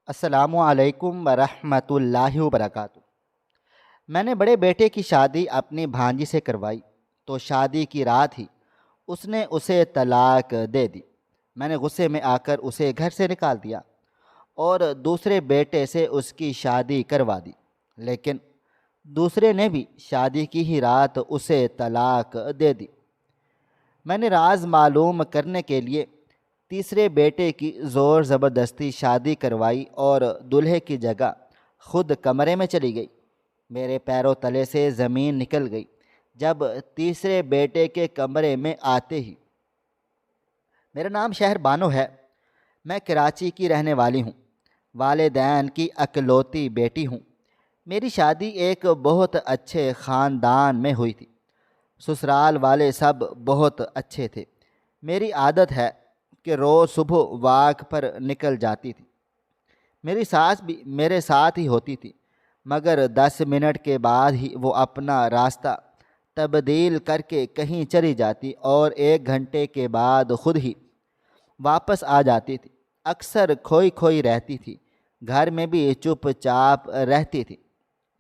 السلام علیکم ورحمۃ اللہ وبرکاتہ۔ میں نے بڑے بیٹے کی شادی اپنی بھانجی سے کروائی تو شادی کی رات ہی اس نے اسے طلاق دے دی۔ میں نے غصے میں آ کر اسے گھر سے نکال دیا اور دوسرے بیٹے سے اس کی شادی کروا دی، لیکن دوسرے نے بھی شادی کی ہی رات اسے طلاق دے دی۔ میں نے راز معلوم کرنے کے لیے تیسرے بیٹے کی زور زبردستی شادی کروائی اور دلہے کی جگہ خود کمرے میں چلی گئی۔ میرے پیروں تلے سے زمین نکل گئی جب تیسرے بیٹے کے کمرے میں آتے ہی۔ میرا نام شہر بانو ہے، میں کراچی کی رہنے والی ہوں، والدین کی اکلوتی بیٹی ہوں۔ میری شادی ایک بہت اچھے خاندان میں ہوئی تھی، سسرال والے سب بہت اچھے تھے۔ میری عادت ہے کہ روز صبح واک پر نکل جاتی تھی۔ میری ساس بھی میرے ساتھ ہی ہوتی تھی، مگر 10 منٹ کے بعد ہی وہ اپنا راستہ تبدیل کر کے کہیں چلی جاتی اور 1 گھنٹے کے بعد خود ہی واپس آ جاتی تھی۔ اکثر کھوئی کھوئی رہتی تھی، گھر میں بھی چپ چاپ رہتی تھی۔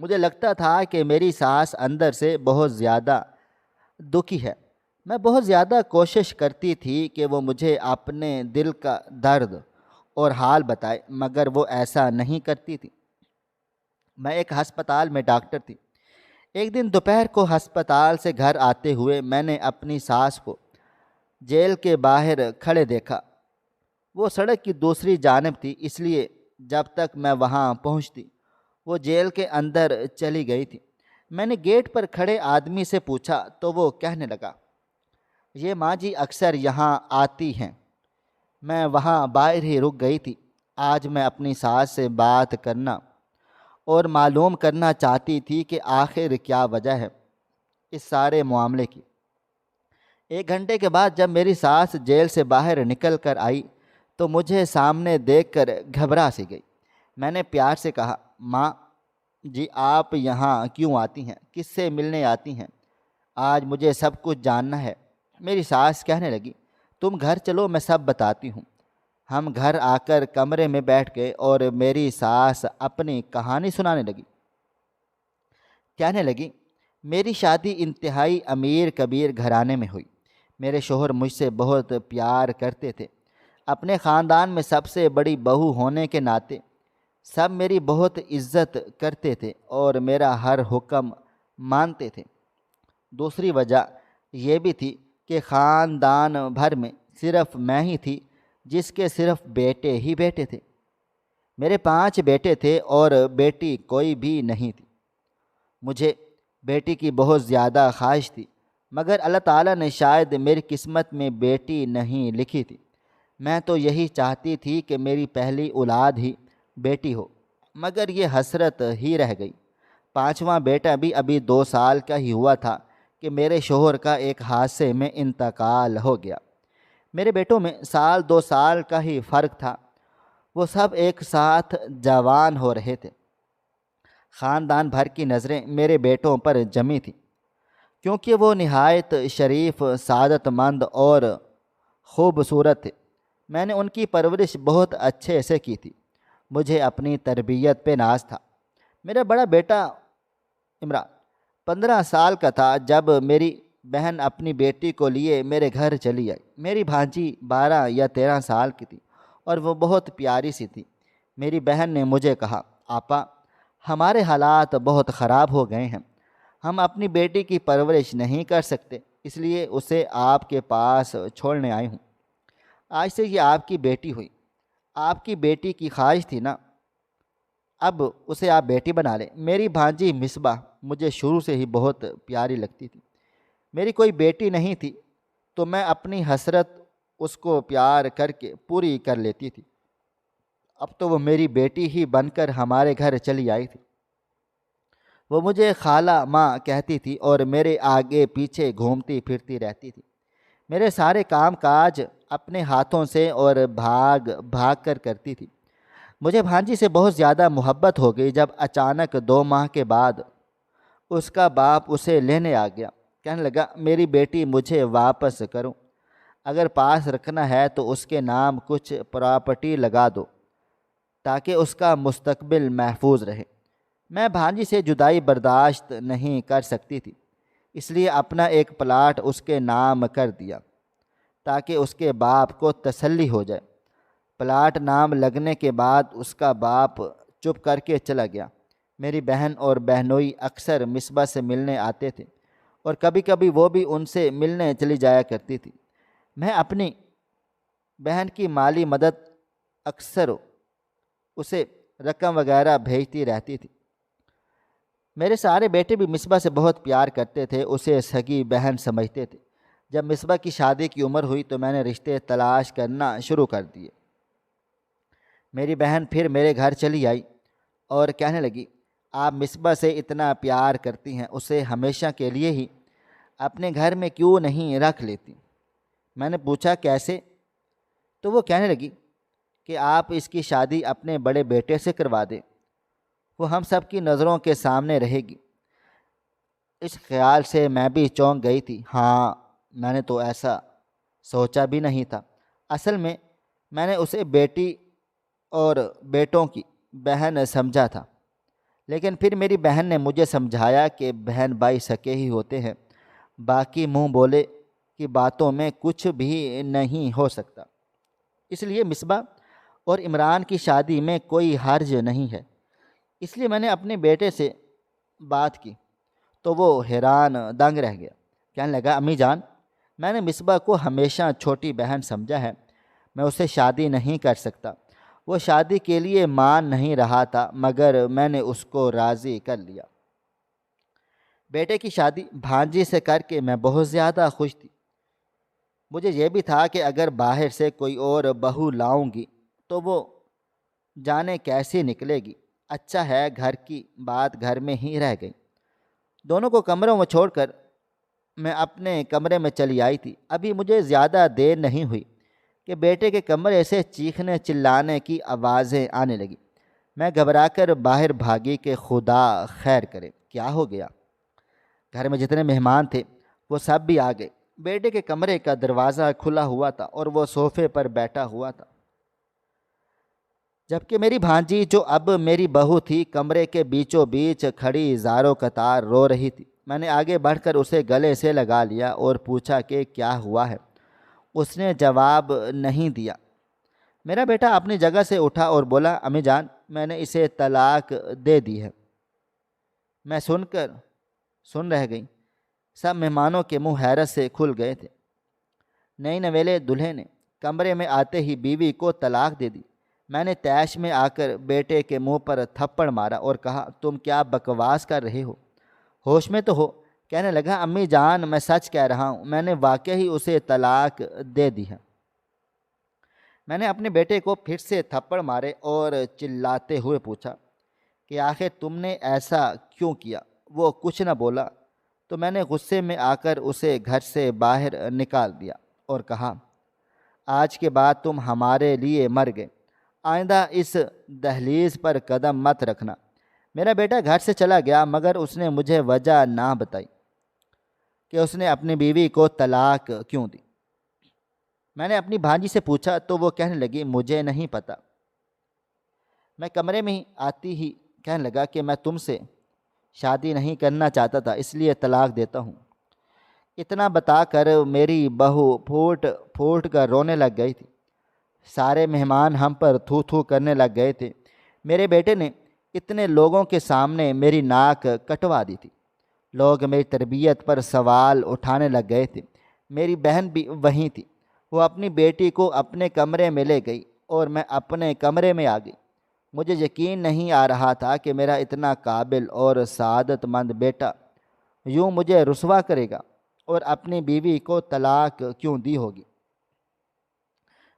مجھے لگتا تھا کہ میری ساس اندر سے بہت زیادہ دکھی ہے۔ میں بہت زیادہ کوشش کرتی تھی کہ وہ مجھے اپنے دل کا درد اور حال بتائے، مگر وہ ایسا نہیں کرتی تھی۔ میں ایک ہسپتال میں ڈاکٹر تھی۔ ایک دن دوپہر کو ہسپتال سے گھر آتے ہوئے میں نے اپنی ساس کو جیل کے باہر کھڑے دیکھا۔ وہ سڑک کی دوسری جانب تھی، اس لیے جب تک میں وہاں پہنچتی وہ جیل کے اندر چلی گئی تھی۔ میں نے گیٹ پر کھڑے آدمی سے پوچھا تو وہ کہنے لگا، یہ ماں جی اکثر یہاں آتی ہیں۔ میں وہاں باہر ہی رک گئی تھی۔ آج میں اپنی ساس سے بات کرنا اور معلوم کرنا چاہتی تھی کہ آخر کیا وجہ ہے اس سارے معاملے کی۔ 1 گھنٹے کے بعد جب میری ساس جیل سے باہر نکل کر آئی تو مجھے سامنے دیکھ کر گھبرا سی گئی۔ میں نے پیار سے کہا، ماں جی آپ یہاں کیوں آتی ہیں؟ کس سے ملنے آتی ہیں؟ آج مجھے سب کچھ جاننا ہے۔ میری ساس کہنے لگی، تم گھر چلو، میں سب بتاتی ہوں۔ ہم گھر آ کر کمرے میں بیٹھ گئے اور میری ساس اپنی کہانی سنانے لگی۔ کہنے لگی، میری شادی انتہائی امیر کبیر گھرانے میں ہوئی۔ میرے شوہر مجھ سے بہت پیار کرتے تھے۔ اپنے خاندان میں سب سے بڑی بہو ہونے کے ناطے سب میری بہت عزت کرتے تھے اور میرا ہر حکم مانتے تھے۔ دوسری وجہ یہ بھی تھی کہ خاندان بھر میں صرف میں ہی تھی جس کے صرف بیٹے ہی بیٹے تھے۔ میرے 5 بیٹے تھے اور بیٹی کوئی بھی نہیں تھی۔ مجھے بیٹی کی بہت زیادہ خواہش تھی، مگر اللہ تعالیٰ نے شاید میری قسمت میں بیٹی نہیں لکھی تھی۔ میں تو یہی چاہتی تھی کہ میری پہلی اولاد ہی بیٹی ہو، مگر یہ حسرت ہی رہ گئی۔ 5واں بیٹا بھی ابھی 2 سال کا ہی ہوا تھا کہ میرے شوہر کا ایک حادثے میں انتقال ہو گیا۔ میرے بیٹوں میں 1 2 سال کا ہی فرق تھا۔ وہ سب ایک ساتھ جوان ہو رہے تھے۔ خاندان بھر کی نظریں میرے بیٹوں پر جمی تھیں، کیونکہ وہ نہایت شریف، سعادت مند اور خوبصورت تھے۔ میں نے ان کی پرورش بہت اچھے سے کی تھی۔ مجھے اپنی تربیت پہ ناز تھا۔ میرا بڑا بیٹا عمران 15 سال کا تھا جب میری بہن اپنی بیٹی کو لیے میرے گھر چلی آئی۔ میری بھانجی 12 یا 13 سال کی تھی اور وہ بہت پیاری سی تھی۔ میری بہن نے مجھے کہا، آپا ہمارے حالات بہت خراب ہو گئے ہیں، ہم اپنی بیٹی کی پرورش نہیں کر سکتے، اس لیے اسے آپ کے پاس چھوڑنے آئی ہوں۔ آج سے یہ آپ کی بیٹی ہوئی۔ آپ کی بیٹی کی خواہش تھی نا، اب اسے آپ بیٹی بنا لیں۔ میری بھانجی مصباح مجھے شروع سے ہی بہت پیاری لگتی تھی۔ میری کوئی بیٹی نہیں تھی تو میں اپنی حسرت اس کو پیار کر کے پوری کر لیتی تھی۔ اب تو وہ میری بیٹی ہی بن کر ہمارے گھر چلی آئی تھی۔ وہ مجھے خالہ ماں کہتی تھی اور میرے آگے پیچھے گھومتی پھرتی رہتی تھی۔ میرے سارے کام کاج اپنے ہاتھوں سے اور بھاگ بھاگ کر کرتی تھی۔ مجھے بھانجی سے بہت زیادہ محبت ہو گئی جب اچانک 2 ماہ کے بعد اس کا باپ اسے لینے آ گیا۔ کہنے لگا، میری بیٹی مجھے واپس کرو، اگر پاس رکھنا ہے تو اس کے نام کچھ پراپرٹی لگا دو تاکہ اس کا مستقبل محفوظ رہے۔ میں بھانجی سے جدائی برداشت نہیں کر سکتی تھی، اس لیے اپنا ایک پلاٹ اس کے نام کر دیا تاکہ اس کے باپ کو تسلی ہو جائے۔ پلاٹ نام لگنے کے بعد اس کا باپ چپ کر کے چلا گیا۔ میری بہن اور بہنوئی اکثر مصباح سے ملنے آتے تھے اور کبھی کبھی وہ بھی ان سے ملنے چلی جایا کرتی تھی۔ میں اپنی بہن کی مالی مدد اکثر اسے رقم وغیرہ بھیجتی رہتی تھی۔ میرے سارے بیٹے بھی مصباح سے بہت پیار کرتے تھے، اسے سگی بہن سمجھتے تھے۔ جب مصباح کی شادی کی عمر ہوئی تو میں نے رشتے تلاش کرنا شروع کر دیے۔ میری بہن پھر میرے گھر چلی آئی اور کہنے لگی، آپ مصباح سے اتنا پیار کرتی ہیں، اسے ہمیشہ کے لیے ہی اپنے گھر میں کیوں نہیں رکھ لیتی؟ میں نے پوچھا کیسے؟ تو وہ کہنے لگی کہ آپ اس کی شادی اپنے بڑے بیٹے سے کروا دیں، وہ ہم سب کی نظروں کے سامنے رہے گی۔ اس خیال سے میں بھی چونک گئی تھی۔ ہاں، میں نے تو ایسا سوچا بھی نہیں تھا۔ اصل میں نے اسے بیٹی اور بیٹوں کی بہن سمجھا تھا، لیکن پھر میری بہن نے مجھے سمجھایا کہ بہن بھائی سکے ہی ہوتے ہیں، باقی منہ بولے کی باتوں میں کچھ بھی نہیں ہو سکتا۔ اس لیے مصباح اور عمران کی شادی میں کوئی حرج نہیں ہے۔ اس لیے میں نے اپنے بیٹے سے بات کی تو وہ حیران دنگ رہ گیا۔ کہنے لگا، امی جان، میں نے مصباح کو ہمیشہ چھوٹی بہن سمجھا ہے، میں اسے شادی نہیں کر سکتا۔ وہ شادی کے لیے مان نہیں رہا تھا مگر میں نے اس کو راضی کر لیا۔ بیٹے کی شادی بھانجی سے کر کے میں بہت زیادہ خوش تھی۔ مجھے یہ بھی تھا کہ اگر باہر سے کوئی اور بہو لاؤں گی تو وہ جانے کیسی نکلے گی۔ اچھا ہے گھر کی بات گھر میں ہی رہ گئی۔ دونوں کو کمروں میں چھوڑ کر میں اپنے کمرے میں چلی آئی تھی۔ ابھی مجھے زیادہ دیر نہیں ہوئی کہ بیٹے کے کمرے سے چیخنے چلانے کی آوازیں آنے لگی۔ میں گھبرا کر باہر بھاگی کہ خدا خیر کرے، کیا ہو گیا؟ گھر میں جتنے مہمان تھے وہ سب بھی آ گئے۔ بیٹے کے کمرے کا دروازہ کھلا ہوا تھا اور وہ صوفے پر بیٹھا ہوا تھا، جبکہ میری بھانجی جو اب میری بہو تھی کمرے کے بیچوں بیچ کھڑی زاروں قطار رو رہی تھی۔ میں نے آگے بڑھ کر اسے گلے سے لگا لیا اور پوچھا کہ کیا ہوا ہے؟ اس نے جواب نہیں دیا۔ میرا بیٹا اپنی جگہ سے اٹھا اور بولا، امی جان، میں نے اسے طلاق دے دی ہے۔ میں سن رہ گئی۔ سب مہمانوں کے منہ حیرت سے کھل گئے تھے۔ نئی نویلے دلہے نے کمرے میں آتے ہی بیوی کو طلاق دے دی۔ میں نے طیش میں آ کر بیٹے کے منہ پر تھپڑ مارا اور کہا، تم کیا بکواس کر رہے ہو؟ ہوش میں تو ہو؟ کہنے لگا، امی جان، میں سچ کہہ رہا ہوں، میں نے واقعی اسے طلاق دے دی ہے۔ میں نے اپنے بیٹے کو پھر سے تھپڑ مارے اور چلاتے ہوئے پوچھا کہ آخر تم نے ایسا کیوں کیا؟ وہ کچھ نہ بولا تو میں نے غصے میں آ کر اسے گھر سے باہر نکال دیا اور کہا، آج کے بعد تم ہمارے لیے مر گئے، آئندہ اس دہلیز پر قدم مت رکھنا۔ میرا بیٹا گھر سے چلا گیا مگر اس نے مجھے وجہ نہ بتائی کہ اس نے اپنی بیوی کو طلاق کیوں دی۔ میں نے اپنی بھانجی سے پوچھا تو وہ کہنے لگی، مجھے نہیں پتہ۔ میں کمرے میں آتی ہی کہنے لگا کہ میں تم سے شادی نہیں کرنا چاہتا تھا، اس لیے طلاق دیتا ہوں۔ اتنا بتا کر میری بہو پھوٹ پھوٹ کر رونے لگ گئی تھی۔ سارے مہمان ہم پر تھو تھو کرنے لگ گئے تھے۔ میرے بیٹے نے اتنے لوگوں کے سامنے میری ناک کٹوا دی تھی۔ لوگ میری تربیت پر سوال اٹھانے لگ گئے تھے۔ میری بہن بھی وہیں تھی۔ وہ اپنی بیٹی کو اپنے کمرے میں لے گئی اور میں اپنے کمرے میں آ گئی۔ مجھے یقین نہیں آ رہا تھا کہ میرا اتنا قابل اور سعادت مند بیٹا یوں مجھے رسوا کرے گا اور اپنی بیوی کو طلاق کیوں دی ہوگی۔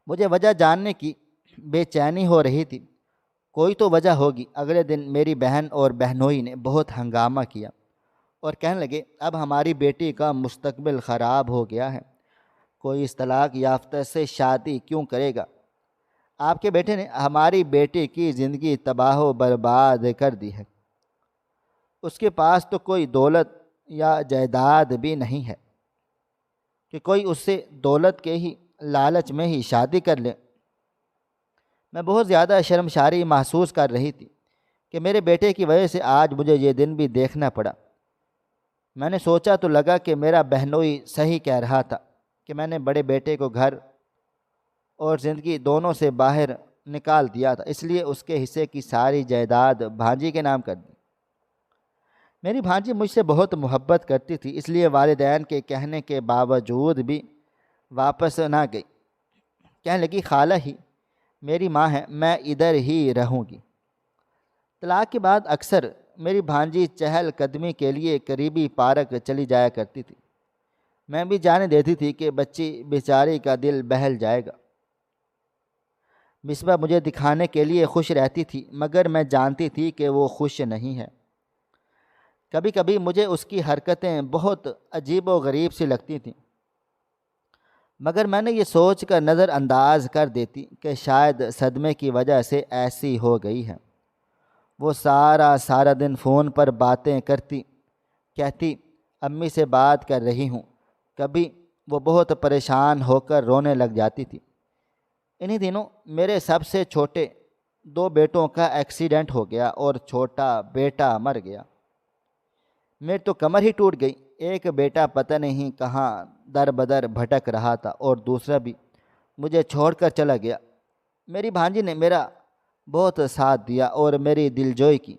مجھے وجہ جاننے کی بے چینی ہو رہی تھی۔ کوئی تو وجہ ہوگی۔ اگلے دن میری بہن اور بہنوئی نے بہت ہنگامہ کیا اور کہنے لگے، اب ہماری بیٹی کا مستقبل خراب ہو گیا ہے، کوئی اس طلاق یافتہ سے شادی کیوں کرے گا؟ آپ کے بیٹے نے ہماری بیٹی کی زندگی تباہ و برباد کر دی ہے۔ اس کے پاس تو کوئی دولت یا جائیداد بھی نہیں ہے کہ کوئی اس سے دولت کے ہی لالچ میں ہی شادی کر لے۔ میں بہت زیادہ شرمساری محسوس کر رہی تھی کہ میرے بیٹے کی وجہ سے آج مجھے یہ دن بھی دیکھنا پڑا۔ میں نے سوچا تو لگا کہ میرا بہنوئی صحیح کہہ رہا تھا کہ میں نے بڑے بیٹے کو گھر اور زندگی دونوں سے باہر نکال دیا تھا، اس لیے اس کے حصے کی ساری جائیداد بھانجی کے نام کر دی۔ میری بھانجی مجھ سے بہت محبت کرتی تھی، اس لیے والدین کے کہنے کے باوجود بھی واپس نہ گئی۔ کہنے لگی خالہ ہی میری ماں ہے، میں ادھر ہی رہوں گی۔ طلاق کے بعد اکثر میری بھانجی چہل قدمی کے لیے قریبی پارک چلی جایا کرتی تھی۔ میں بھی جانے دیتی تھی کہ بچی بیچاری کا دل بہل جائے گا۔ مصباح مجھے دکھانے کے لیے خوش رہتی تھی، مگر میں جانتی تھی کہ وہ خوش نہیں ہے۔ کبھی کبھی مجھے اس کی حرکتیں بہت عجیب و غریب سی لگتی تھیں، مگر میں نے یہ سوچ کر نظر انداز کر دیتی کہ شاید صدمے کی وجہ سے ایسی ہو گئی ہے۔ وہ سارا دن فون پر باتیں کرتی، کہتی امی سے بات کر رہی ہوں۔ کبھی وہ بہت پریشان ہو کر رونے لگ جاتی تھی۔ انہی دنوں میرے سب سے چھوٹے 2 بیٹوں کا ایکسیڈنٹ ہو گیا اور چھوٹا بیٹا مر گیا۔ میری تو کمر ہی ٹوٹ گئی۔ ایک بیٹا پتہ نہیں کہاں در بدر بھٹک رہا تھا اور دوسرا بھی مجھے چھوڑ کر چلا گیا۔ میری بھانجی نے میرا بہت ساتھ دیا اور میری دلجوئی کی۔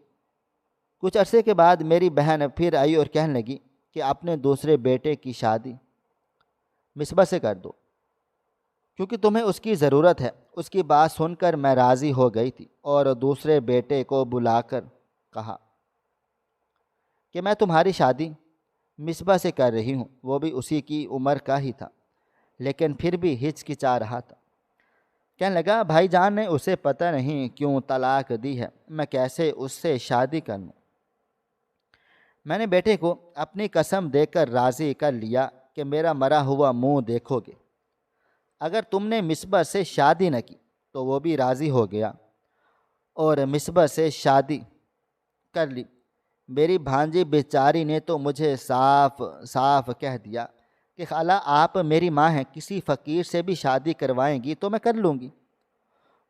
کچھ عرصے کے بعد میری بہن پھر آئی اور کہنے لگی کہ اپنے دوسرے بیٹے کی شادی مصباح سے کر دو، کیونکہ تمہیں اس کی ضرورت ہے۔ اس کی بات سن کر میں راضی ہو گئی تھی اور دوسرے بیٹے کو بلا کر کہا کہ میں تمہاری شادی مصباح سے کر رہی ہوں۔ وہ بھی اسی کی عمر کا ہی تھا، لیکن پھر بھی ہچکچا رہا تھا۔ کہنے لگا بھائی جان نے اسے پتہ نہیں کیوں طلاق دی ہے، میں کیسے اس سے شادی کر لوں۔ میں نے بیٹے کو اپنی قسم دے کر راضی کر لیا کہ میرا مرا ہوا منہ دیکھو گے۔ اگر تم نے مصباح سے شادی نہ کی تو وہ بھی راضی ہو گیا اور مصباح سے شادی کر لی۔ میری بھانجی بیچاری نے تو مجھے صاف کہہ دیا کہ خالہ آپ میری ماں ہیں، کسی فقیر سے بھی شادی کروائیں گی تو میں کر لوں گی۔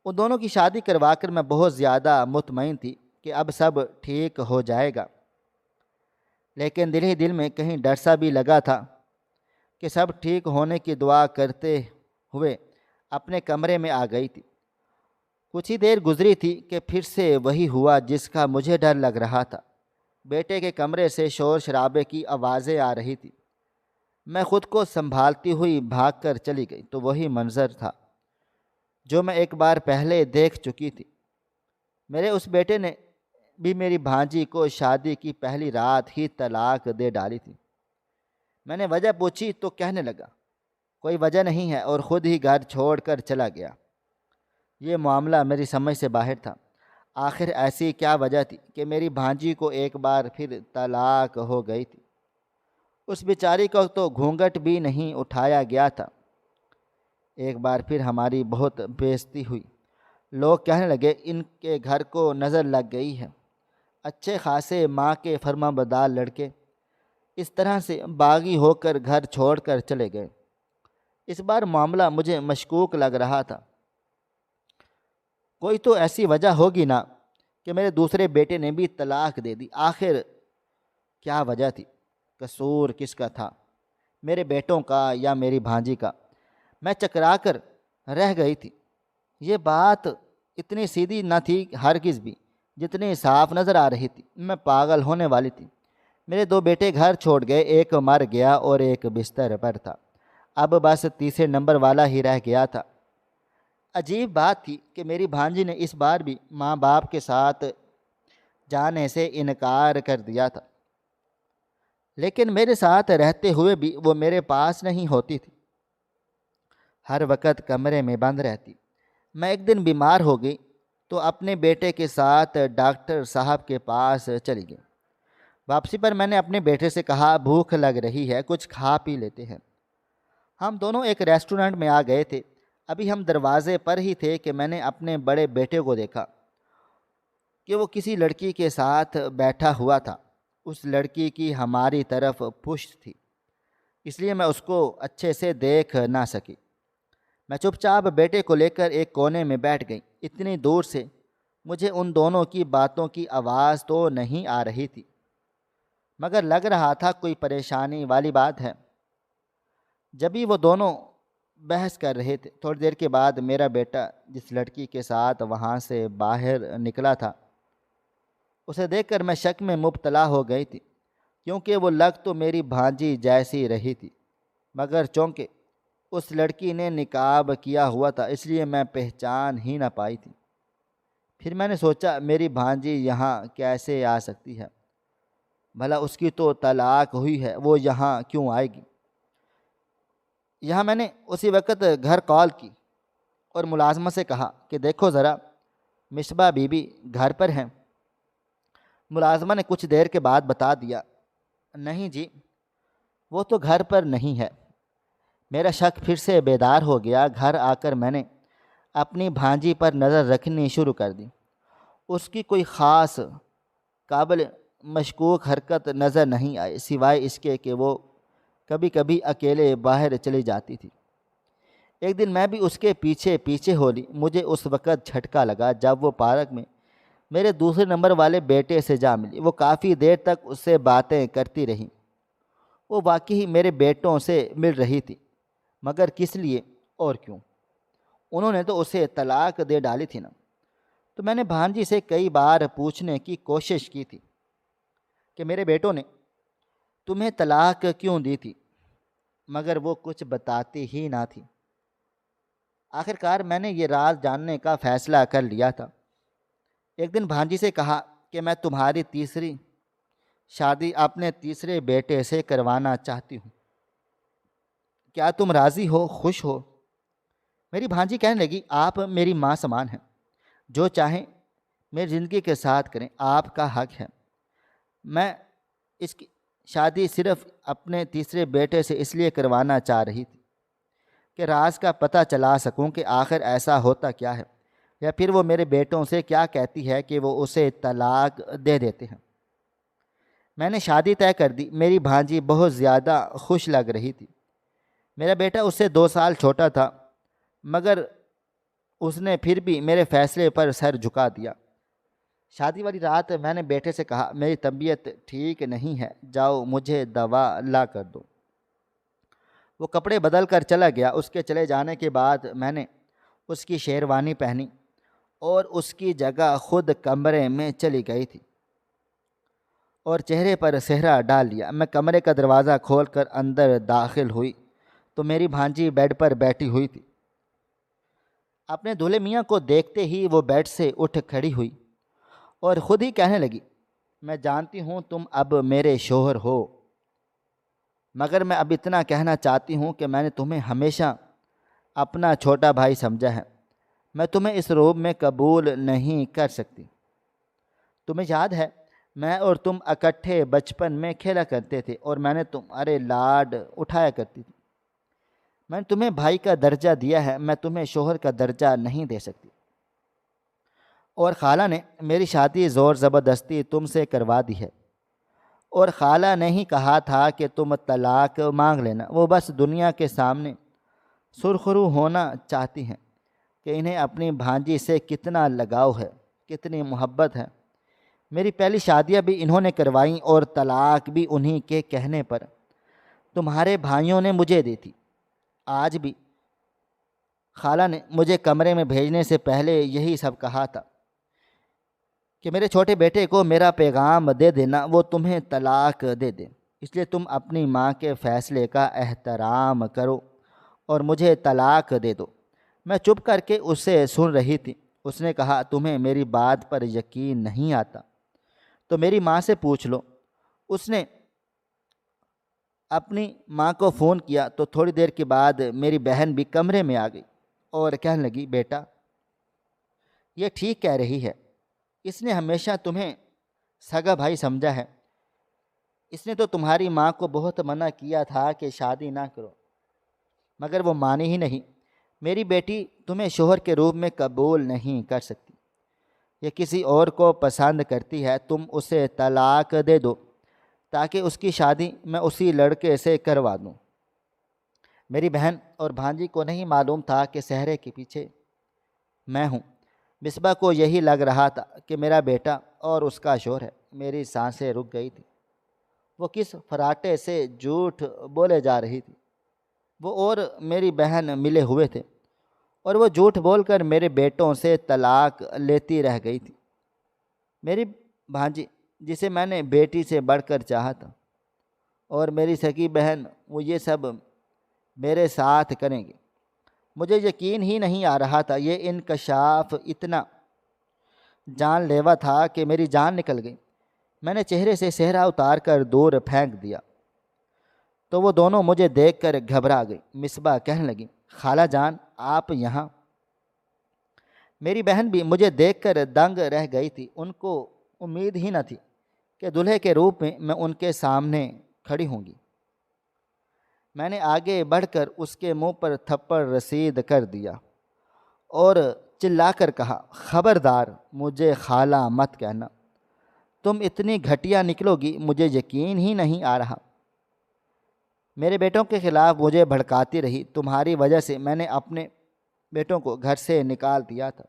ان دونوں کی شادی کروا کر میں بہت زیادہ مطمئن تھی کہ اب سب ٹھیک ہو جائے گا، لیکن دل ہی دل میں کہیں ڈر سا بھی لگا تھا کہ سب ٹھیک ہونے کی دعا کرتے ہوئے اپنے کمرے میں آ گئی تھی۔ کچھ ہی دیر گزری تھی کہ پھر سے وہی ہوا جس کا مجھے ڈر لگ رہا تھا۔ بیٹے کے کمرے سے شور شرابے کی آوازیں آ رہی تھی۔ میں خود کو سنبھالتی ہوئی بھاگ کر چلی گئی تو وہی منظر تھا جو میں ایک بار پہلے دیکھ چکی تھی۔ میرے اس بیٹے نے بھی میری بھانجی کو شادی کی پہلی رات ہی طلاق دے ڈالی تھی۔ میں نے وجہ پوچھی تو کہنے لگا کوئی وجہ نہیں ہے اور خود ہی گھر چھوڑ کر چلا گیا۔ یہ معاملہ میری سمجھ سے باہر تھا۔ آخر ایسی کیا وجہ تھی کہ میری بھانجی کو ایک بار پھر طلاق ہو گئی تھی؟ اس بیچاری کو تو گھونگھٹ بھی نہیں اٹھایا گیا تھا۔ ایک بار پھر ہماری بہت بے عزتی ہوئی۔ لوگ کہنے لگے ان کے گھر کو نظر لگ گئی ہے۔ اچھے خاصے ماں کے فرما بردار لڑکے اس طرح سے باغی ہو کر گھر چھوڑ کر چلے گئے۔ اس بار معاملہ مجھے مشکوک لگ رہا تھا۔ کوئی تو ایسی وجہ ہوگی نا کہ میرے دوسرے بیٹے نے بھی طلاق دے دی۔ آخر کیا وجہ تھی؟ قصور کس کا تھا، میرے بیٹوں کا یا میری بھانجی کا؟ میں چکرا کر رہ گئی تھی۔ یہ بات اتنی سیدھی نہ تھی ہرگز بھی جتنی صاف نظر آ رہی تھی۔ میں پاگل ہونے والی تھی۔ میرے 2 بیٹے گھر چھوڑ گئے، ایک مر گیا اور ایک بستر پر تھا۔ اب بس تیسرے نمبر والا ہی رہ گیا تھا۔ عجیب بات تھی کہ میری بھانجی نے اس بار بھی ماں باپ کے ساتھ جانے سے انکار کر دیا تھا، لیکن میرے ساتھ رہتے ہوئے بھی وہ میرے پاس نہیں ہوتی تھی، ہر وقت کمرے میں بند رہتی۔ میں ایک دن بیمار ہو گئی تو اپنے بیٹے کے ساتھ ڈاکٹر صاحب کے پاس چلی گئی۔ واپسی پر میں نے اپنے بیٹے سے کہا بھوک لگ رہی ہے، کچھ کھا پی لیتے ہیں۔ ہم دونوں ایک ریسٹورنٹ میں آ گئے تھے۔ ابھی ہم دروازے پر ہی تھے کہ میں نے اپنے بڑے بیٹے کو دیکھا کہ وہ کسی لڑکی کے ساتھ بیٹھا ہوا تھا۔ اس لڑکی کی ہماری طرف پشت تھی، اس لیے میں اس کو اچھے سے دیکھ نہ سکی۔ میں چپ چاپ بیٹے کو لے کر ایک کونے میں بیٹھ گئی۔ اتنی دور سے مجھے ان دونوں کی باتوں کی آواز تو نہیں آ رہی تھی، مگر لگ رہا تھا کوئی پریشانی والی بات ہے۔ جبھی وہ دونوں بحث کر رہے تھے، تھوڑی دیر کے بعد میرا بیٹا جس لڑکی کے ساتھ وہاں سے باہر نکلا تھا، اسے دیکھ کر میں شک میں مبتلا ہو گئی تھی، کیونکہ وہ لگ تو میری بھانجی جیسی رہی تھی، مگر چونکہ اس لڑکی نے نقاب کیا ہوا تھا اس لیے میں پہچان ہی نہ پائی تھی۔ پھر میں نے سوچا میری بھانجی یہاں کیسے آ سکتی ہے؟ بھلا اس کی تو طلاق ہوئی ہے، وہ یہاں کیوں آئے گی؟ یہاں میں نے اسی وقت گھر کال کی اور ملازمہ سے کہا کہ دیکھو ذرا مصباح بی بی گھر پر ہیں۔ ملازمہ نے کچھ دیر کے بعد بتا دیا، نہیں جی، وہ تو گھر پر نہیں ہے۔ میرا شک پھر سے بیدار ہو گیا۔ گھر آ کر میں نے اپنی بھانجی پر نظر رکھنی شروع کر دی۔ اس کی کوئی خاص قابل مشکوک حرکت نظر نہیں آئی، سوائے اس کے کہ وہ کبھی کبھی اکیلے باہر چلی جاتی تھی۔ ایک دن میں بھی اس کے پیچھے پیچھے ہو لی۔ مجھے اس وقت جھٹکا لگا جب وہ پارک میں میرے دوسرے نمبر والے بیٹے سے جا ملی۔ وہ کافی دیر تک اس سے باتیں کرتی رہی۔ وہ واقعی میرے بیٹوں سے مل رہی تھی، مگر کس لیے اور کیوں؟ انہوں نے تو اسے طلاق دے ڈالی تھی نا۔ تو میں نے بھانجی سے کئی بار پوچھنے کی کوشش کی تھی کہ میرے بیٹوں نے تمہیں طلاق کیوں دی تھی، مگر وہ کچھ بتاتی ہی نہ تھی۔ آخرکار میں نے یہ راز جاننے کا فیصلہ کر لیا تھا۔ ایک دن بھانجی سے کہا کہ میں تمہاری تیسری شادی اپنے تیسرے بیٹے سے کروانا چاہتی ہوں، کیا تم راضی ہو، خوش ہو؟ میری بھانجی کہنے لگی، آپ میری ماں سمان ہیں، جو چاہیں میری زندگی کے ساتھ کریں، آپ کا حق ہے۔ میں اس کی شادی صرف اپنے تیسرے بیٹے سے اس لیے کروانا چاہ رہی تھی کہ راز کا پتہ چلا سکوں کہ آخر ایسا ہوتا کیا ہے، یا پھر وہ میرے بیٹوں سے کیا کہتی ہے کہ وہ اسے طلاق دے دیتے ہیں۔ میں نے شادی طے کر دی۔ میری بھانجی بہت زیادہ خوش لگ رہی تھی۔ میرا بیٹا اس سے 2 سال چھوٹا تھا، مگر اس نے پھر بھی میرے فیصلے پر سر جھکا دیا۔ شادی والی رات میں نے بیٹے سے کہا، میری طبیعت ٹھیک نہیں ہے، جاؤ مجھے دوا لا کر دو۔ وہ کپڑے بدل کر چلا گیا۔ اس کے چلے جانے کے بعد میں نے اس کی شیروانی پہنی اور اس کی جگہ خود کمرے میں چلی گئی تھی اور چہرے پر صحرا ڈال لیا۔ میں کمرے کا دروازہ کھول کر اندر داخل ہوئی تو میری بھانجی بیڈ پر بیٹھی ہوئی تھی۔ اپنے دولہے میاں کو دیکھتے ہی وہ بیڈ سے اٹھ کھڑی ہوئی اور خود ہی کہنے لگی، میں جانتی ہوں تم اب میرے شوہر ہو، مگر میں اب اتنا کہنا چاہتی ہوں کہ میں نے تمہیں ہمیشہ اپنا چھوٹا بھائی سمجھا ہے۔ میں تمہیں اس روب میں قبول نہیں کر سکتی۔ تمہیں یاد ہے میں اور تم اکٹھے بچپن میں کھیلا کرتے تھے اور میں نے تمہارے لاڈ اٹھایا کرتی تھی۔ میں نے تمہیں بھائی کا درجہ دیا ہے، میں تمہیں شوہر کا درجہ نہیں دے سکتی۔ اور خالہ نے میری شادی زور زبردستی تم سے کروا دی ہے، اور خالہ نے ہی کہا تھا کہ تم طلاق مانگ لینا۔ وہ بس دنیا کے سامنے سرخرو ہونا چاہتی ہیں کہ انہیں اپنی بھانجی سے کتنا لگاؤ ہے، کتنی محبت ہے۔ میری پہلی شادیاں بھی انہوں نے کروائیں اور طلاق بھی انہی کے کہنے پر تمہارے بھائیوں نے مجھے دی تھی۔ آج بھی خالہ نے مجھے کمرے میں بھیجنے سے پہلے یہی سب کہا تھا کہ میرے چھوٹے بیٹے کو میرا پیغام دے دینا، وہ تمہیں طلاق دے دے، اس لیے تم اپنی ماں کے فیصلے کا احترام کرو اور مجھے طلاق دے دو۔ میں چپ کر کے اس سے سن رہی تھی۔ اس نے کہا، تمہیں میری بات پر یقین نہیں آتا تو میری ماں سے پوچھ لو۔ اس نے اپنی ماں کو فون کیا تو تھوڑی دیر کے بعد میری بہن بھی کمرے میں آ گئی اور کہنے لگی، بیٹا یہ ٹھیک کہہ رہی ہے، اس نے ہمیشہ تمہیں سگا بھائی سمجھا ہے۔ اس نے تو تمہاری ماں کو بہت منع کیا تھا کہ شادی نہ کرو، مگر وہ مانی ہی نہیں۔ میری بیٹی تمہیں شوہر کے روپ میں قبول نہیں کر سکتی، یہ کسی اور کو پسند کرتی ہے۔ تم اسے طلاق دے دو تاکہ اس کی شادی میں اسی لڑکے سے کروا دوں۔ میری بہن اور بھانجی کو نہیں معلوم تھا کہ صحرے کے پیچھے میں ہوں۔ مصباح کو یہی لگ رہا تھا کہ میرا بیٹا اور اس کا شور ہے۔ میری سانسیں رک گئی تھی۔ وہ کس فراٹے سے جھوٹ بولے جا رہی تھی۔ وہ اور میری بہن ملے ہوئے تھے اور وہ جھوٹ بول کر میرے بیٹوں سے طلاق لیتی رہ گئی تھی۔ میری بھانجی، جسے میں نے بیٹی سے بڑھ کر چاہا تھا، اور میری سکی بہن، وہ یہ سب میرے ساتھ کریں گے۔ مجھے یقین ہی نہیں آ رہا تھا۔ یہ انکشاف اتنا جان لیوا تھا کہ میری جان نکل گئی۔ میں نے چہرے سے صحرا اتار کر دور پھینک دیا تو وہ دونوں مجھے دیکھ کر گھبرا گئی۔ مصباح کہنے لگی، خالہ جان آپ یہاں؟ میری بہن بھی مجھے دیکھ کر دنگ رہ گئی تھی۔ ان کو امید ہی نہ تھی کہ دلہے کے روپ میں ان کے سامنے کھڑی ہوں گی۔ میں نے آگے بڑھ کر اس کے منہ پر تھپڑ رسید کر دیا اور چلا کر کہا، خبردار مجھے خالہ مت کہنا۔ تم اتنی گھٹیا نکلو گی، مجھے یقین ہی نہیں آ رہا۔ میرے بیٹوں کے خلاف مجھے بھڑکاتی رہی۔ تمہاری وجہ سے میں نے اپنے بیٹوں کو گھر سے نکال دیا تھا۔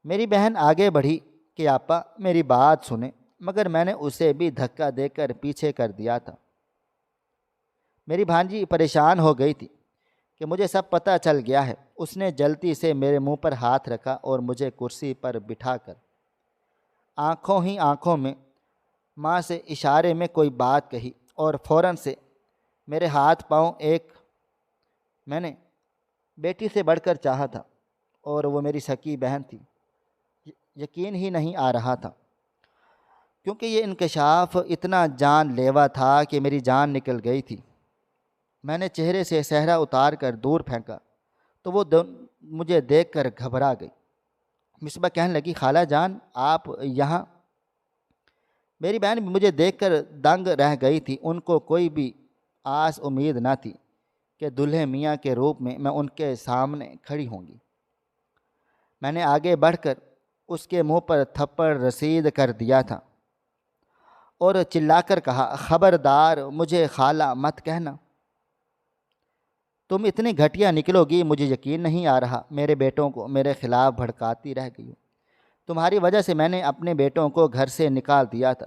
میری بہن آگے بڑھی کہ آپا میری بات سنیں، مگر میں نے اسے بھی دھکا دے کر پیچھے کر دیا تھا۔ میری بھانجی پریشان ہو گئی تھی کہ مجھے سب پتہ چل گیا ہے۔ اس نے جلدی سے میرے منہ پر ہاتھ رکھا اور مجھے کرسی پر بٹھا کر آنکھوں ہی آنکھوں میں ماں سے اشارے میں کوئی بات کہی اور فوراً سے میرے ہاتھ پاؤں ایک میں نے بیٹی سے بڑھ کر چاہا تھا اور وہ میری سکی بہن تھی۔ یقین ہی نہیں آ رہا تھا، کیونکہ یہ انکشاف اتنا جان لیوا تھا کہ میری جان نکل گئی تھی۔ میں نے چہرے سے صحرا اتار کر دور پھینکا تو وہ مجھے دیکھ کر گھبرا گئی۔ مصباح کہنے لگی، خالہ جان آپ یہاں؟ میری بہن بھی مجھے دیکھ کر دنگ رہ گئی تھی۔ ان کو کوئی بھی آس امید نہ تھی کہ دلہے میاں کے روپ میں ان کے سامنے کھڑی ہوں گی۔ میں نے آگے بڑھ کر اس کے منہ پر تھپڑ رسید کر دیا تھا اور چلا کر کہا، خبردار مجھے خالہ مت کہنا۔ تم اتنی گھٹیا نکلو گی، مجھے یقین نہیں آ رہا۔ میرے بیٹوں کو میرے خلاف بھڑکاتی رہ گئی ہو۔ تمہاری وجہ سے میں نے اپنے بیٹوں کو گھر سے نکال دیا تھا۔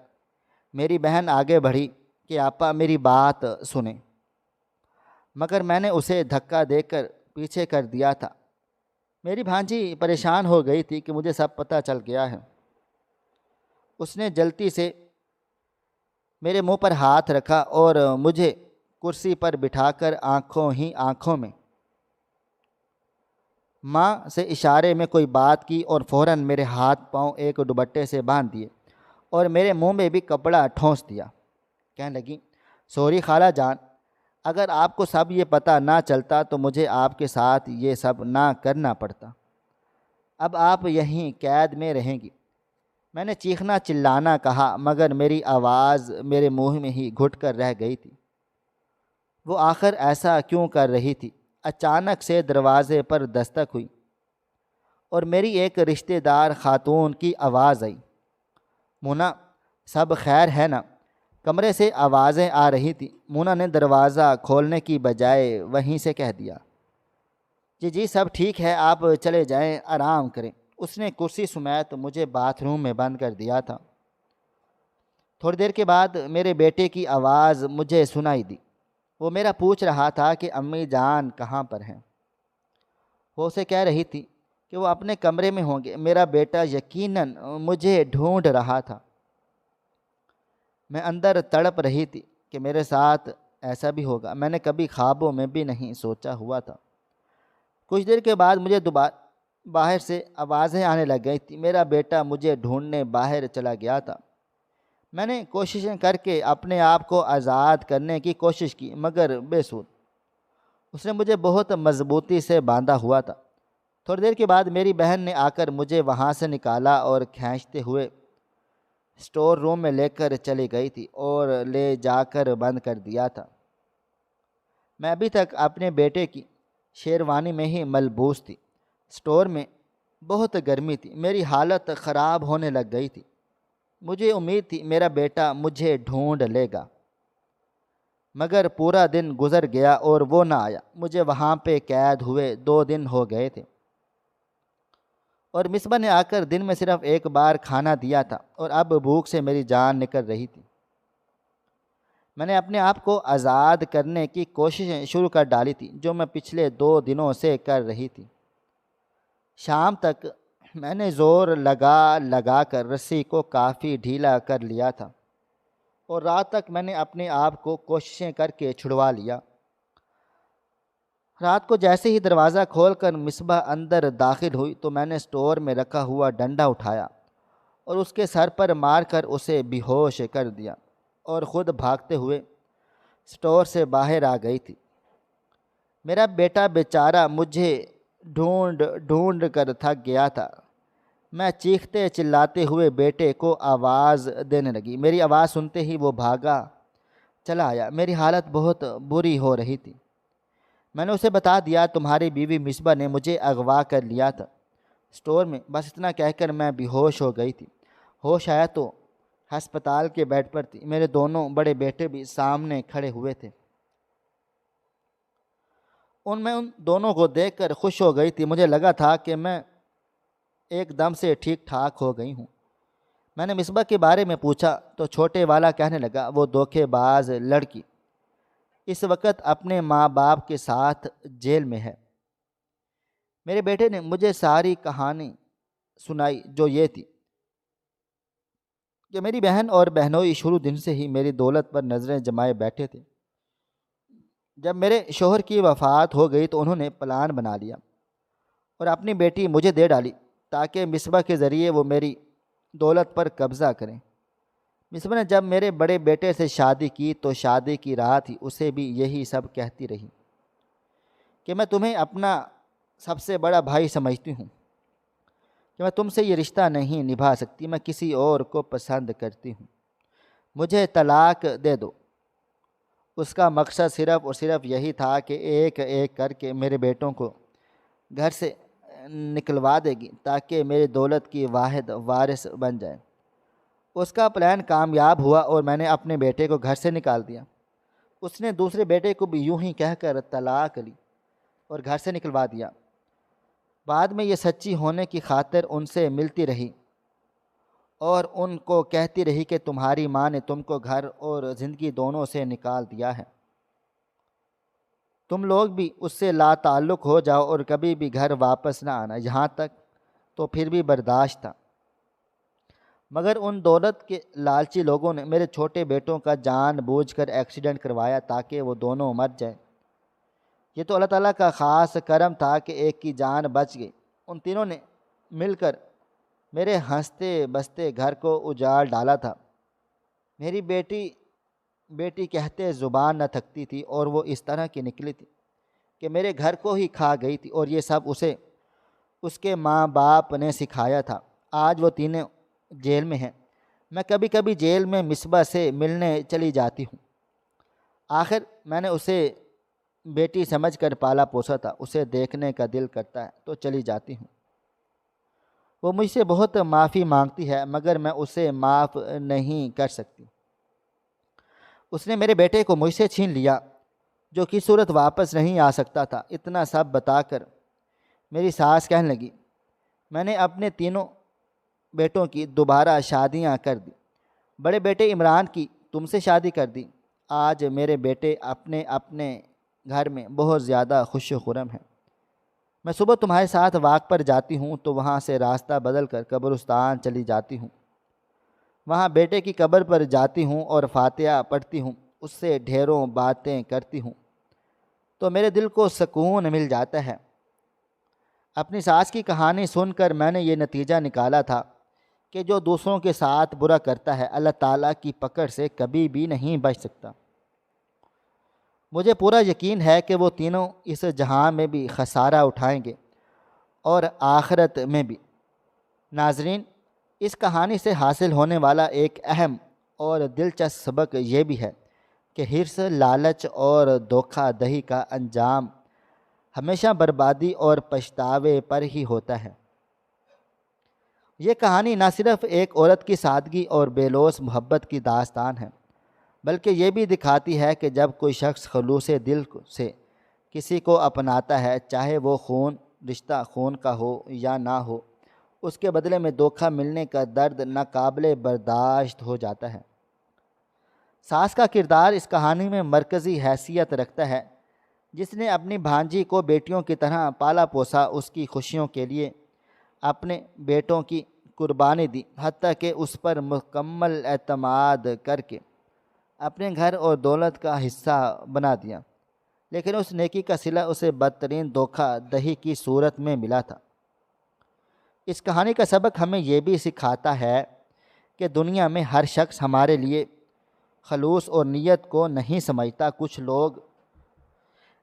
میری بہن آگے بڑھی کہ آپا میری بات سنیں، مگر میں نے اسے دھکا دے کر پیچھے کر دیا تھا۔ میری بھانجی پریشان ہو گئی تھی کہ مجھے سب پتہ چل گیا ہے۔ اس نے جلدی سے میرے منہ پر ہاتھ رکھا اور مجھے کرسی پر بٹھا کر آنکھوں ہی آنکھوں میں ماں سے اشارے میں کوئی بات کی اور فوراً میرے ہاتھ پاؤں ایک دوپٹے سے باندھ دیے اور میرے منہ میں بھی کپڑا ٹھونس دیا۔ کہنے لگی، سوری خالہ جان، اگر آپ کو سب یہ پتہ نہ چلتا تو مجھے آپ کے ساتھ یہ سب نہ کرنا پڑتا۔ اب آپ یہیں قید میں رہیں گی۔ میں نے چیخنا چلانا کہا، مگر میری آواز میرے منہ میں ہی گھٹ کر رہ گئی تھی۔ وہ آخر ایسا کیوں کر رہی تھی؟ اچانک سے دروازے پر دستک ہوئی اور میری ایک رشتہ دار خاتون کی آواز آئی، مونا سب خیر ہے نا؟ کمرے سے آوازیں آ رہی تھیں۔ مونا نے دروازہ کھولنے کی بجائے وہیں سے کہہ دیا، جی جی سب ٹھیک ہے، آپ چلے جائیں، آرام کریں۔ اس نے کرسی سمیت مجھے باتھ روم میں بند کر دیا تھا۔ تھوڑی دیر کے بعد میرے بیٹے کی آواز مجھے سنائی دی۔ وہ میرا پوچھ رہا تھا کہ امی جان کہاں پر ہیں۔ وہ اسے کہہ رہی تھی کہ وہ اپنے کمرے میں ہوں گے۔ میرا بیٹا یقیناً مجھے ڈھونڈ رہا تھا۔ میں اندر تڑپ رہی تھی کہ میرے ساتھ ایسا بھی ہوگا۔ میں نے کبھی خوابوں میں بھی نہیں سوچا ہوا تھا۔ کچھ دیر کے بعد مجھے دوبارہ باہر سے آوازیں آنے لگ گئی تھیں۔ میرا بیٹا مجھے ڈھونڈنے باہر چلا گیا تھا۔ میں نے کوششیں کر کے اپنے آپ کو آزاد کرنے کی کوشش کی، مگر بے سود۔ اس نے مجھے بہت مضبوطی سے باندھا ہوا تھا۔ تھوڑی دیر کے بعد میری بہن نے آ کر مجھے وہاں سے نکالا اور کھینچتے ہوئے اسٹور روم میں لے کر چلی گئی تھی اور لے جا کر بند کر دیا تھا۔ میں ابھی تک اپنے بیٹے کی شیروانی میں ہی ملبوس تھی۔ اسٹور میں بہت گرمی تھی۔ میری حالت خراب ہونے لگ گئی تھی۔ مجھے امید تھی میرا بیٹا مجھے ڈھونڈ لے گا۔ مگر پورا دن گزر گیا اور وہ نہ آیا۔ مجھے وہاں پہ قید ہوئے 2 دن ہو گئے تھے، اور مصباح نے آ کر دن میں صرف ایک بار کھانا دیا تھا، اور اب بھوک سے میری جان نکل رہی تھی۔ میں نے اپنے آپ کو آزاد کرنے کی کوششیں شروع کر ڈالی تھی، جو میں پچھلے 2 دنوں سے کر رہی تھی۔ شام تک میں نے زور لگا کر رسی کو کافی ڈھیلا کر لیا تھا، اور رات تک میں نے اپنے آپ کو کوششیں کر کے چھڑوا لیا۔ رات کو جیسے ہی دروازہ کھول کر مصباح اندر داخل ہوئی تو میں نے سٹور میں رکھا ہوا ڈنڈا اٹھایا اور اس کے سر پر مار کر اسے بے ہوش کر دیا، اور خود بھاگتے ہوئے سٹور سے باہر آ گئی تھی۔ میرا بیٹا بیچارہ مجھے ڈھونڈ ڈھونڈ کر تھک گیا تھا۔ میں چیختے چلاتے ہوئے بیٹے کو آواز دینے لگی۔ میری آواز سنتے ہی وہ بھاگا چلا آیا۔ میری حالت بہت بری ہو رہی تھی۔ میں نے اسے بتا دیا تمہاری بیوی مصباح نے مجھے اغوا کر لیا تھا سٹور میں، بس اتنا کہہ کر میں بے ہوش ہو گئی تھی۔ ہوش آیا تو ہسپتال کے بیڈ پر تھی۔ میرے دونوں بڑے بیٹے بھی سامنے کھڑے ہوئے تھے۔ ان دونوں کو دیکھ کر خوش ہو گئی تھی۔ مجھے لگا تھا کہ میں ایک دم سے ٹھیک ٹھاک ہو گئی ہوں۔ میں نے مصباح کے بارے میں پوچھا تو چھوٹے والا کہنے لگا، وہ دھوکے باز لڑکی اس وقت اپنے ماں باپ کے ساتھ جیل میں ہے۔ میرے بیٹے نے مجھے ساری کہانی سنائی، جو یہ تھی کہ میری بہن اور بہنوئی شروع دن سے ہی میری دولت پر نظریں جمائے بیٹھے تھے۔ جب میرے شوہر کی وفات ہو گئی تو انہوں نے پلان بنا لیا اور اپنی بیٹی مجھے دے ڈالی تاکہ مصباح کے ذریعے وہ میری دولت پر قبضہ کریں۔ مصباح نے جب میرے بڑے بیٹے سے شادی کی تو شادی کی رات ہی اسے بھی یہی سب کہتی رہی کہ میں تمہیں اپنا سب سے بڑا بھائی سمجھتی ہوں، کہ میں تم سے یہ رشتہ نہیں نبھا سکتی، میں کسی اور کو پسند کرتی ہوں، مجھے طلاق دے دو۔ اس کا مقصد صرف اور صرف یہی تھا کہ ایک ایک کر کے میرے بیٹوں کو گھر سے نکلوا دے گی تاکہ میری دولت کی واحد وارث بن جائے۔ اس کا پلان کامیاب ہوا اور میں نے اپنے بیٹے کو گھر سے نکال دیا۔ اس نے دوسرے بیٹے کو بھی یوں ہی کہہ کر طلاق لی اور گھر سے نکلوا دیا۔ بعد میں یہ سچی ہونے کی خاطر ان سے ملتی رہی اور ان کو کہتی رہی کہ تمہاری ماں نے تم کو گھر اور زندگی دونوں سے نکال دیا ہے، تم لوگ بھی اس سے لا تعلق ہو جاؤ اور کبھی بھی گھر واپس نہ آنا۔ یہاں تک تو پھر بھی برداشت تھا، مگر ان دولت کے لالچی لوگوں نے میرے چھوٹے بیٹوں کا جان بوجھ کر ایکسیڈنٹ کروایا تاکہ وہ دونوں مر جائیں۔ یہ تو اللہ تعالیٰ کا خاص کرم تھا کہ ایک کی جان بچ گئی۔ ان تینوں نے مل کر میرے ہنستے بستے گھر کو اجاڑ ڈالا تھا۔ میری بیٹی کہتے زبان نہ تھکتی تھی، اور وہ اس طرح کی نکلی تھی کہ میرے گھر کو ہی کھا گئی تھی، اور یہ سب اسے اس کے ماں باپ نے سکھایا تھا۔ آج وہ تینوں جیل میں ہیں۔ میں کبھی کبھی جیل میں مصباح سے ملنے چلی جاتی ہوں۔ آخر میں نے اسے بیٹی سمجھ کر پالا پوسا تھا، اسے دیکھنے کا دل کرتا ہے تو چلی جاتی ہوں۔ وہ مجھ سے بہت معافی مانگتی ہے، مگر میں اسے معاف نہیں کر سکتی۔ اس نے میرے بیٹے کو مجھ سے چھین لیا، جو کی صورت واپس نہیں آ سکتا تھا۔ اتنا سب بتا کر میری ساس کہنے لگی، میں نے اپنے تینوں بیٹوں کی دوبارہ شادیاں کر دی۔ بڑے بیٹے عمران کی تم سے شادی کر دی۔ آج میرے بیٹے اپنے اپنے گھر میں بہت زیادہ خوش و خرم ہیں۔ میں صبح تمہارے ساتھ واک پر جاتی ہوں تو وہاں سے راستہ بدل کر قبرستان چلی جاتی ہوں۔ وہاں بیٹے کی قبر پر جاتی ہوں اور فاتحہ پڑھتی ہوں، اس سے ڈھیروں باتیں کرتی ہوں تو میرے دل کو سکون مل جاتا ہے۔ اپنی ساس کی کہانی سن کر میں نے یہ نتیجہ نکالا تھا کہ جو دوسروں کے ساتھ برا کرتا ہے اللہ تعالیٰ کی پکڑ سے کبھی بھی نہیں بچ سکتا۔ مجھے پورا یقین ہے کہ وہ تینوں اس جہاں میں بھی خسارہ اٹھائیں گے اور آخرت میں بھی۔ ناظرین، اس کہانی سے حاصل ہونے والا ایک اہم اور دلچسپ سبق یہ بھی ہے کہ حرص، لالچ اور دھوکہ دہی کا انجام ہمیشہ بربادی اور پچھتاوے پر ہی ہوتا ہے۔ یہ کہانی نہ صرف ایک عورت کی سادگی اور بے لوث محبت کی داستان ہے، بلکہ یہ بھی دکھاتی ہے کہ جب کوئی شخص خلوص دل سے کسی کو اپناتا ہے، چاہے وہ رشتہ خون کا ہو یا نہ ہو، اس کے بدلے میں دھوکہ ملنے کا درد ناقابل برداشت ہو جاتا ہے۔ ساس کا کردار اس کہانی میں مرکزی حیثیت رکھتا ہے، جس نے اپنی بھانجی کو بیٹیوں کی طرح پالا پوسا، اس کی خوشیوں کے لیے اپنے بیٹوں کی قربانی دی، حتیٰ کہ اس پر مکمل اعتماد کر کے اپنے گھر اور دولت کا حصہ بنا دیا، لیکن اس نیکی کا صلہ اسے بدترین دھوکہ دہی کی صورت میں ملا تھا۔ اس کہانی کا سبق ہمیں یہ بھی سکھاتا ہے کہ دنیا میں ہر شخص ہمارے لیے خلوص اور نیت کو نہیں سمجھتا۔ کچھ لوگ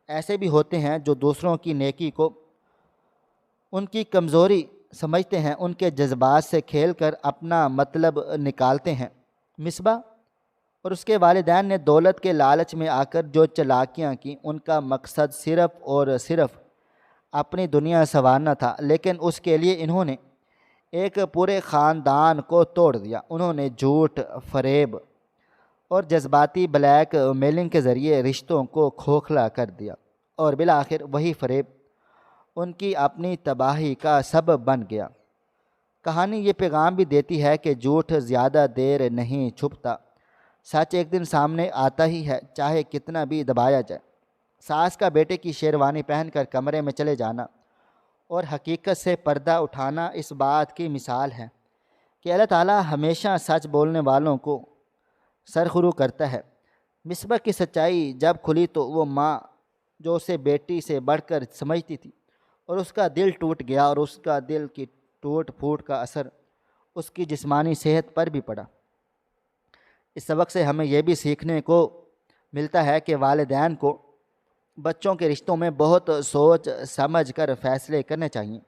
ایسے بھی ہوتے ہیں جو دوسروں کی نیکی کو ان کی کمزوری سمجھتے ہیں، ان کے جذبات سے کھیل کر اپنا مطلب نکالتے ہیں۔ مصباح اور اس کے والدین نے دولت کے لالچ میں آ کر جو چالاکیاں کیں، ان کا مقصد صرف اور صرف اپنی دنیا سنوارنا تھا، لیکن اس کے لیے انہوں نے ایک پورے خاندان کو توڑ دیا۔ انہوں نے جھوٹ، فریب اور جذباتی بلیک میلنگ کے ذریعے رشتوں کو کھوکھلا کر دیا، اور بالآخر وہی فریب ان کی اپنی تباہی کا سبب بن گیا۔ کہانی یہ پیغام بھی دیتی ہے کہ جھوٹ زیادہ دیر نہیں چھپتا، سچ ایک دن سامنے آتا ہی ہے، چاہے کتنا بھی دبایا جائے۔ ساس کا بیٹے کی شیروانی پہن کر کمرے میں چلے جانا اور حقیقت سے پردہ اٹھانا اس بات کی مثال ہے کہ اللہ تعالیٰ ہمیشہ سچ بولنے والوں کو سرخرو کرتا ہے۔ مصباح کی سچائی جب کھلی تو وہ ماں جو اسے بیٹی سے بڑھ کر سمجھتی تھی، اور اس کا دل ٹوٹ گیا، اور اس کا دل کی ٹوٹ پھوٹ کا اثر اس کی جسمانی صحت پر بھی پڑا۔ اس سبق سے ہمیں یہ بھی سیکھنے کو ملتا ہے کہ والدین کو بچوں کے رشتوں میں بہت سوچ سمجھ کر فیصلے کرنے چاہیے۔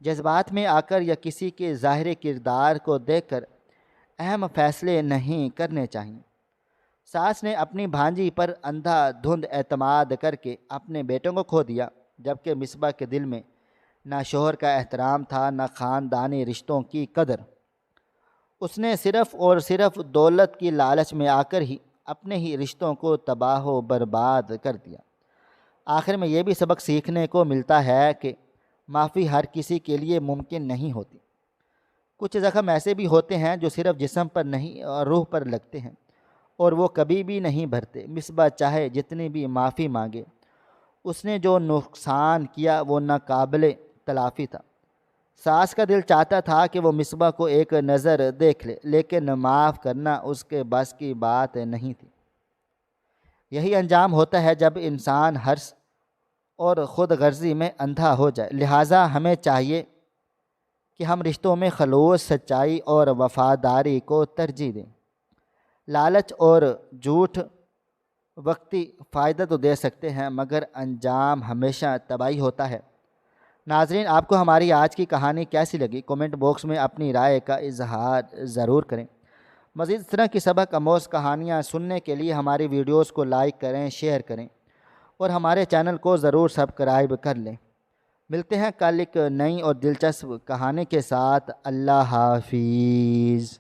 جذبات میں آ کر یا کسی کے ظاہری کردار کو دیکھ کر اہم فیصلے نہیں کرنے چاہیے۔ ساس نے اپنی بھانجی پر اندھا دھند اعتماد کر کے اپنے بیٹوں کو کھو دیا، جبکہ مصباح کے دل میں نہ شوہر کا احترام تھا، نہ خاندانی رشتوں کی قدر۔ اس نے صرف اور صرف دولت کی لالچ میں آ کر ہی اپنے ہی رشتوں کو تباہ و برباد کر دیا۔ آخر میں یہ بھی سبق سیکھنے کو ملتا ہے کہ معافی ہر کسی کے لیے ممکن نہیں ہوتی۔ کچھ زخم ایسے بھی ہوتے ہیں جو صرف جسم پر نہیں اور روح پر لگتے ہیں، اور وہ کبھی بھی نہیں بھرتے۔ مصباح چاہے جتنی بھی معافی مانگے، اس نے جو نقصان کیا وہ ناقابل تلافی تھا۔ ساس کا دل چاہتا تھا کہ وہ مصباح کو ایک نظر دیکھ لے، لیکن معاف کرنا اس کے بس کی بات نہیں تھی۔ یہی انجام ہوتا ہے جب انسان حرص اور خود غرضی میں اندھا ہو جائے۔ لہٰذا ہمیں چاہیے کہ ہم رشتوں میں خلوص، سچائی اور وفاداری کو ترجیح دیں۔ لالچ اور جھوٹ وقتی فائدہ تو دے سکتے ہیں، مگر انجام ہمیشہ تباہی ہوتا ہے۔ ناظرین، آپ کو ہماری آج کی کہانی کیسی لگی؟ کومنٹ باکس میں اپنی رائے کا اظہار ضرور کریں۔ مزید اس طرح کی سبق آموز کہانیاں سننے کے لیے ہماری ویڈیوز کو لائک کریں، شیئر کریں، اور ہمارے چینل کو ضرور سبسکرائب کر لیں۔ ملتے ہیں کل ایک نئی اور دلچسپ کہانی کے ساتھ۔ اللہ حافظ۔